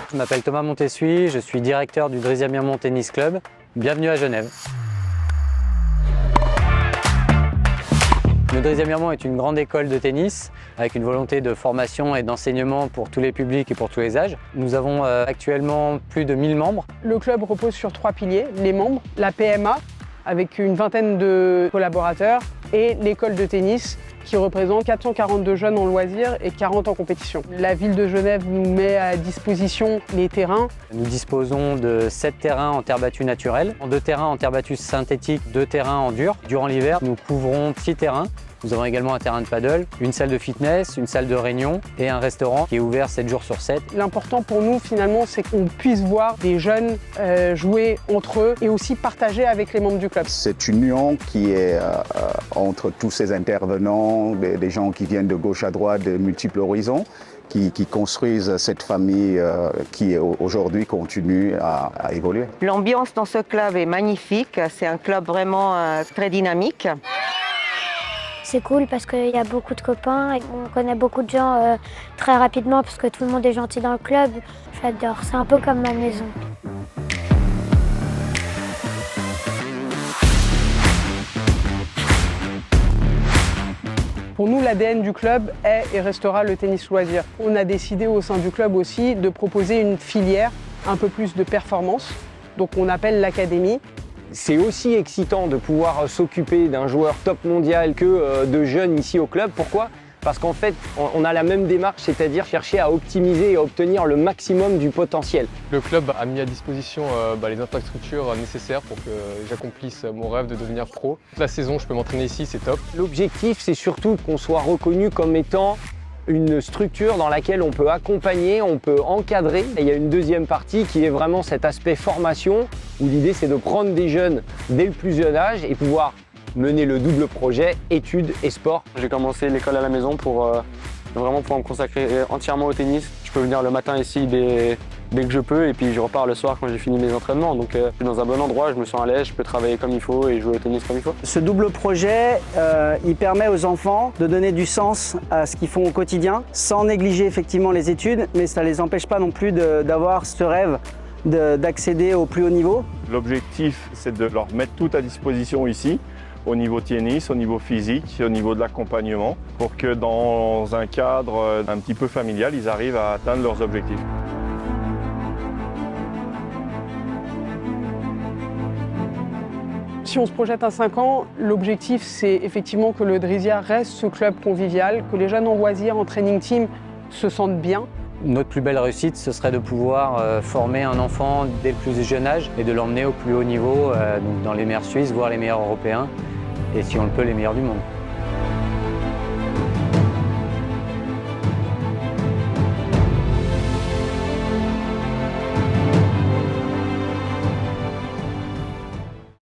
Je m'appelle Thomas Montessuie, je suis directeur du Drisia Mirmont Tennis Club. Bienvenue à Genève. Le Drisia Mirmont est une grande école de tennis avec une volonté de formation et d'enseignement pour tous les publics et pour tous les âges. Nous avons actuellement plus de 1000 membres. Le club repose sur 3 piliers, les membres, la PMA avec une vingtaine de collaborateurs et l'école de tennis qui représente 442 jeunes en loisirs et 40 en compétition. La ville de Genève nous met à disposition les terrains. Nous disposons de 7 terrains en terre battue naturelle, 2 terrains en terre battue synthétique, 2 terrains en dur. Durant l'hiver, nous couvrons 6 terrains. Nous avons également un terrain de paddle, une salle de fitness, une salle de réunion et un restaurant qui est ouvert 7 jours sur 7. L'important pour nous finalement, c'est qu'on puisse voir des jeunes jouer entre eux et aussi partager avec les membres du club. C'est une union qui est entre tous ces intervenants, des gens qui viennent de gauche à droite, de multiples horizons, qui construisent cette famille qui aujourd'hui continue à évoluer. L'ambiance dans ce club est magnifique, c'est un club vraiment très dynamique. C'est cool parce qu'il y a beaucoup de copains et on connaît beaucoup de gens très rapidement parce que tout le monde est gentil dans le club. J'adore, c'est un peu comme ma maison. Pour nous, l'ADN du club est et restera le tennis loisir. On a décidé au sein du club aussi de proposer une filière un peu plus de performance, donc on appelle l'académie. C'est aussi excitant de pouvoir s'occuper d'un joueur top mondial que de jeunes ici au club. Pourquoi ? Parce qu'en fait, on a la même démarche, c'est-à-dire chercher à optimiser et à obtenir le maximum du potentiel. Le club a mis à disposition les infrastructures nécessaires pour que j'accomplisse mon rêve de devenir pro. Toute la saison, je peux m'entraîner ici, c'est top. L'objectif, c'est surtout qu'on soit reconnu comme étant une structure dans laquelle on peut accompagner, on peut encadrer. Et il y a une deuxième partie qui est vraiment cet aspect formation, où l'idée c'est de prendre des jeunes dès le plus jeune âge et pouvoir mener le double projet études et sport. J'ai commencé l'école à la maison pour vraiment pouvoir me consacrer entièrement au tennis. Je peux venir le matin ici dès que je peux et puis je repars le soir quand j'ai fini mes entraînements. Donc je suis dans un bon endroit, je me sens à l'aise, je peux travailler comme il faut et jouer au tennis comme il faut. Ce double projet, il permet aux enfants de donner du sens à ce qu'ils font au quotidien sans négliger effectivement les études, mais ça ne les empêche pas non plus d'avoir ce rêve d'accéder au plus haut niveau. L'objectif, c'est de leur mettre tout à disposition ici, au niveau tennis, au niveau physique, au niveau de l'accompagnement, pour que dans un cadre un petit peu familial, ils arrivent à atteindre leurs objectifs. Si on se projette à 5 ans, l'objectif c'est effectivement que le Drisia reste ce club convivial, que les jeunes en loisirs, en training team se sentent bien. Notre plus belle réussite, ce serait de pouvoir former un enfant dès le plus jeune âge et de l'emmener au plus haut niveau, donc dans les meilleurs Suisses, voire les meilleurs Européens, et si on le peut, les meilleurs du monde.